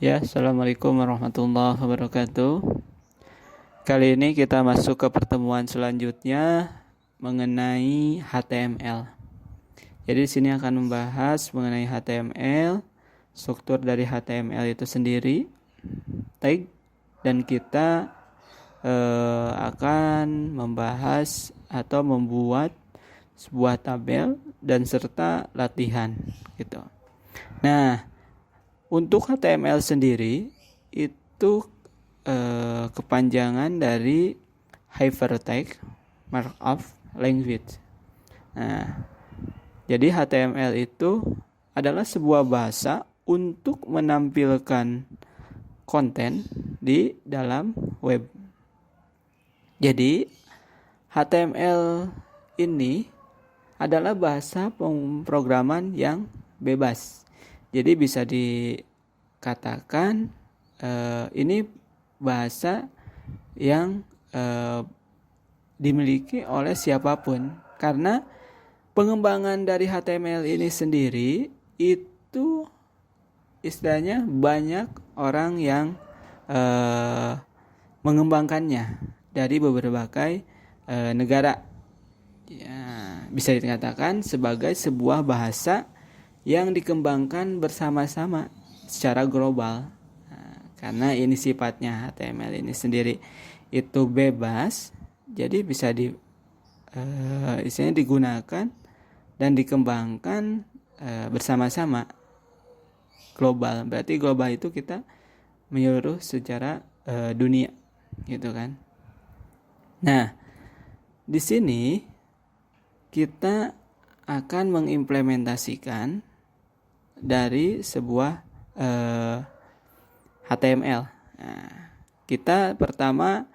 Ya, Assalamualaikum warahmatullahi wabarakatuh. Kali ini kita masuk ke pertemuan selanjutnya mengenai HTML. Jadi di sini akan membahas mengenai HTML, struktur dari HTML itu sendiri, tag, dan kita akan membahas atau membuat sebuah tabel dan serta latihan gitu. Nah, untuk HTML sendiri itu kepanjangan dari Hypertext Markup Language. Nah, jadi HTML itu adalah sebuah bahasa untuk menampilkan konten di dalam web. Jadi HTML ini adalah bahasa pemrograman yang bebas. Jadi bisa dikatakan ini bahasa yang dimiliki oleh siapapun, karena pengembangan dari HTML ini sendiri itu istilahnya banyak orang yang mengembangkannya dari berbagai negara. Ya, bisa dikatakan sebagai sebuah bahasa yang dikembangkan bersama-sama secara global. Nah, karena ini sifatnya HTML ini sendiri itu bebas, jadi bisa istilahnya digunakan dan dikembangkan bersama-sama global. Berarti global itu kita menyeluruh secara dunia, gitu kan. Nah, di sini kita akan mengimplementasikan dari sebuah HTML. Nah, kita pertama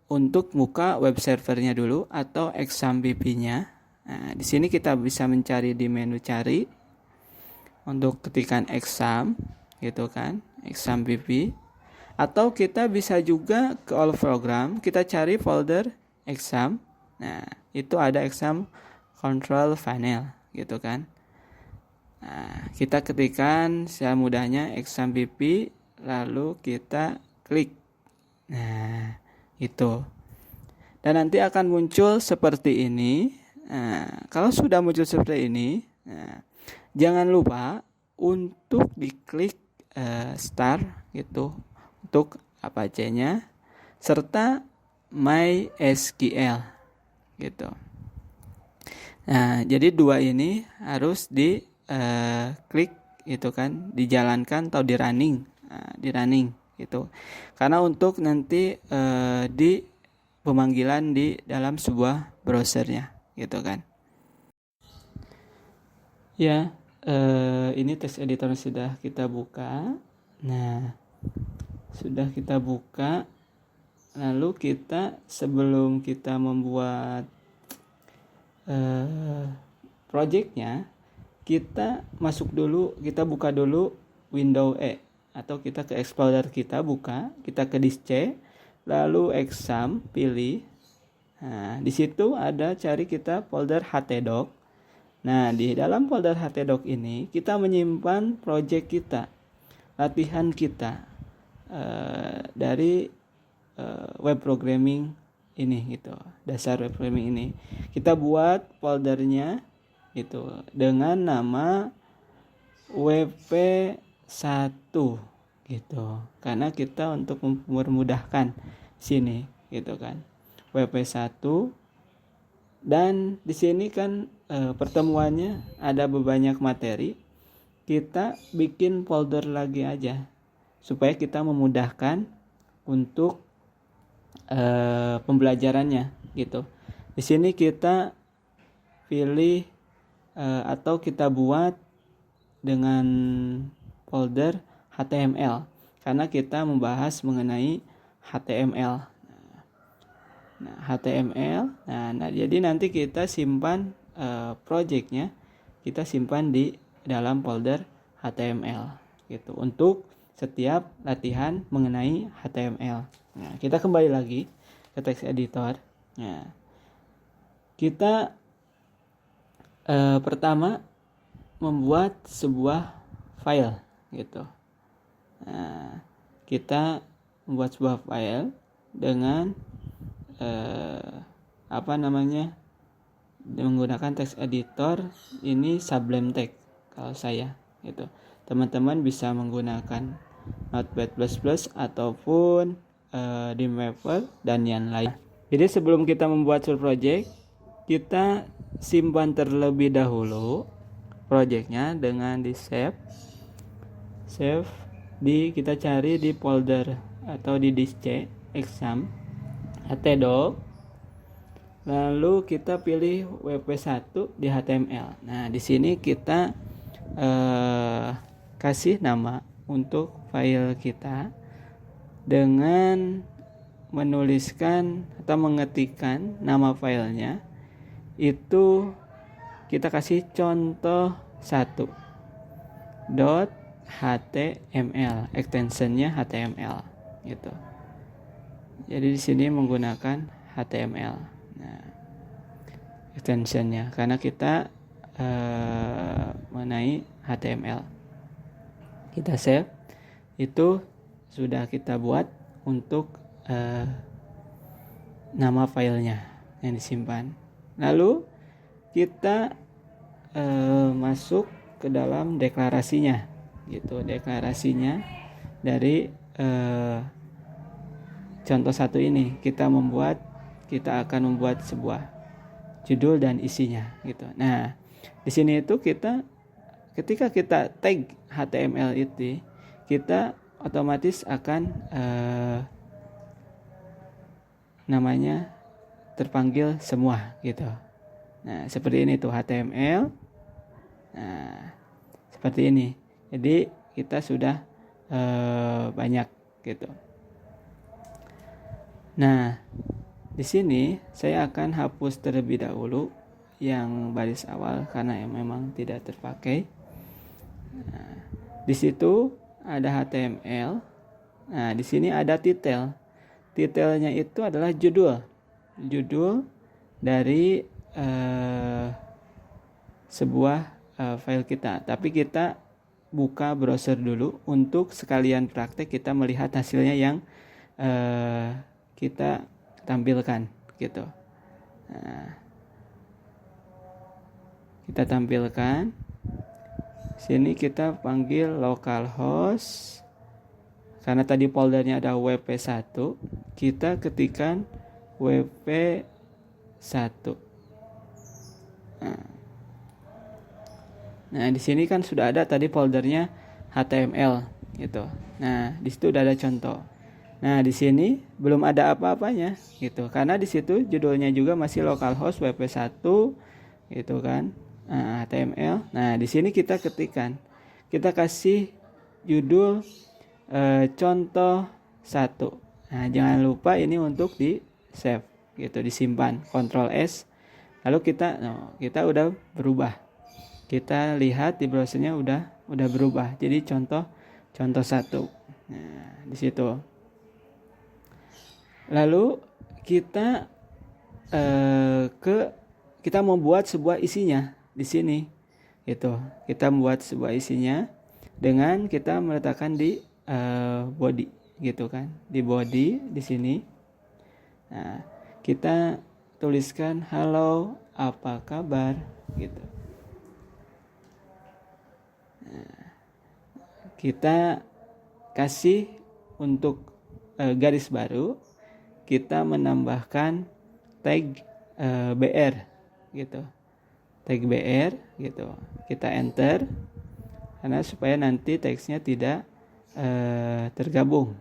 untuk buka web servernya dulu atau XAMPP-nya. Nah, di sini kita bisa mencari di menu cari untuk ketikan exam, gitu kan, XAMPP. Atau kita bisa juga ke all program, kita cari folder exam. Nah, itu ada exam control panel, gitu kan. Nah, kita ketikkan secara mudahnya XAMPP, lalu kita klik. Nah, itu. Dan nanti akan muncul seperti ini. Nah, kalau sudah muncul seperti ini, nah, jangan lupa untuk diklik start gitu untuk Apache-nya serta MySQL gitu. Nah, jadi dua ini harus di klik gitu kan, dijalankan atau di running gitu. Karena untuk nanti di pemanggilan di dalam sebuah browsernya gitu kan. Ya, ini text editor sudah kita buka. Nah, sudah kita buka. Lalu kita sebelum kita membuat projectnya, kita masuk dulu, kita buka dulu window atau kita ke Explorer, kita buka, kita ke disk C, lalu exam pilih. Nah, di situ ada cari kita folder htdoc. Nah, di dalam folder htdoc ini kita menyimpan project kita, latihan kita dari web programming ini gitu, dasar web programming ini. Kita buat foldernya itu dengan nama WP1 gitu. Karena kita untuk mempermudahkan sini gitu kan. WP1, dan di sini kan pertemuannya ada banyak materi. Kita bikin folder lagi aja supaya kita memudahkan untuk pembelajarannya gitu. Di sini kita pilih atau kita buat dengan folder HTML karena kita membahas mengenai HTML. Nah, HTML. Nah, jadi nanti kita simpan projectnya, kita simpan di dalam folder HTML gitu untuk setiap latihan mengenai HTML. Nah, kita kembali lagi ke text editor. Nah, kita pertama membuat sebuah file gitu. Nah, kita membuat sebuah file dengan menggunakan text editor. Ini Sublime Text kalau saya gitu. Teman-teman bisa menggunakan Notepad++ ataupun Dreamweaver dan yang lain. Jadi sebelum kita membuat suatu project, kita simpan terlebih dahulu projectnya dengan di save. Kita cari di folder atau di disk C exam htdoc. Lalu kita pilih wp1 di HTML. Nah, di sini kita kasih nama untuk file kita dengan menuliskan atau mengetikkan nama filenya. Itu kita kasih contoh 1 .html, extensionnya HTML gitu. Jadi di sini menggunakan HTML. Nah, extensionnya karena kita mengenai HTML. Kita save. Itu sudah kita buat untuk nama filenya yang disimpan. Lalu kita masuk ke dalam deklarasinya gitu. Deklarasinya dari contoh 1 ini kita akan membuat sebuah judul dan isinya gitu. Nah, di sini itu ketika kita tag HTML itu, kita otomatis akan namanya terpanggil semua gitu. Nah, seperti ini tuh HTML. Nah, seperti ini. Jadi kita sudah banyak gitu. Nah, di sini saya akan hapus terlebih dahulu yang baris awal karena memang tidak terpakai. Nah, di situ ada HTML. Nah, di sini ada title. Titelnya itu adalah judul dari sebuah file kita. Tapi kita buka browser dulu untuk sekalian praktek kita melihat hasilnya yang kita tampilkan gitu. Nah, kita tampilkan. Sini kita panggil localhost. Karena tadi foldernya ada wp1, kita ketikkan wp1. Nah, di sini kan sudah ada tadi foldernya HTML gitu. Nah, di situ udah ada contoh. Nah, di sini belum ada apa-apanya gitu. Karena di situ judulnya juga masih localhost wp1 gitu kan. Nah, HTML. Nah, di sini kita ketikkan. Kita kasih judul contoh 1. Nah, jangan lupa ini untuk di save gitu, disimpan. Ctrl S. Lalu kita udah berubah. Kita lihat di browsernya udah berubah. Jadi contoh 1. Nah, di situ. Lalu kita kita membuat sebuah isinya di sini. Gitu. Kita membuat sebuah isinya dengan kita meletakkan di body gitu kan. Di body di sini. Nah, kita tuliskan halo, apa kabar gitu. Nah, kita kasih untuk garis baru, kita menambahkan tag BR gitu. Tag BR gitu. Kita enter karena supaya nanti teksnya tidak tergabung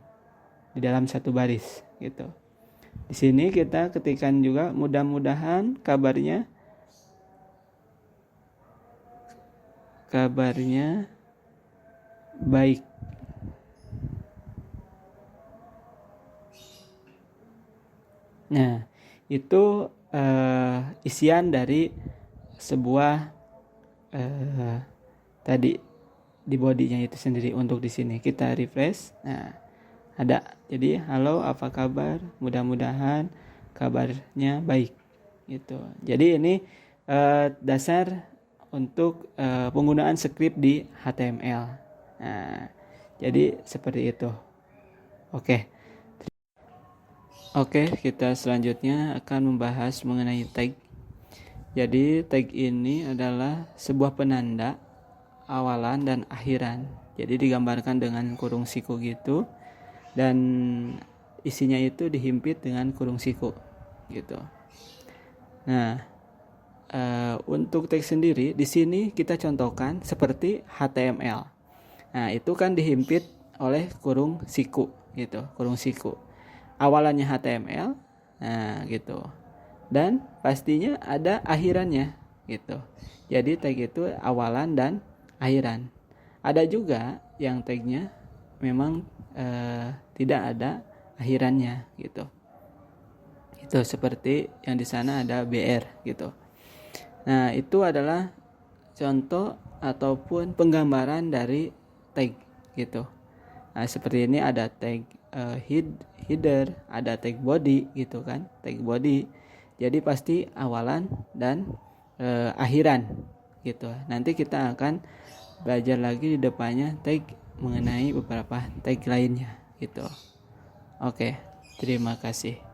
di dalam satu baris gitu. Di sini kita ketikkan juga mudah-mudahan kabarnya baik. Nah, itu isian dari sebuah tadi di bodinya itu sendiri. Untuk di sini kita refresh. Nah, ada. Jadi halo, apa kabar? Mudah-mudahan kabarnya baik. Gitu. Jadi ini dasar untuk penggunaan script di HTML. Nah, Jadi seperti itu. Oke. Oke, kita selanjutnya akan membahas mengenai tag. Jadi tag ini adalah sebuah penanda awalan dan akhiran. Jadi digambarkan dengan kurung siku gitu, dan isinya itu dihimpit dengan kurung siku gitu. Nah, untuk tag sendiri di sini kita contohkan seperti HTML. Nah, itu kan dihimpit oleh kurung siku gitu, kurung siku. Awalannya HTML, nah gitu. Dan pastinya ada akhirannya gitu. Jadi tag itu awalan dan akhiran. Ada juga yang tagnya memang tidak ada akhirannya gitu. Itu seperti yang di sana ada BR gitu. Nah, itu adalah contoh ataupun penggambaran dari tag gitu. Nah, seperti ini ada tag header, ada tag body gitu kan, tag body. Jadi pasti awalan dan akhiran gitu. Nanti kita akan belajar lagi di depannya tag mengenai beberapa tag lainnya gitu. Oke, terima kasih.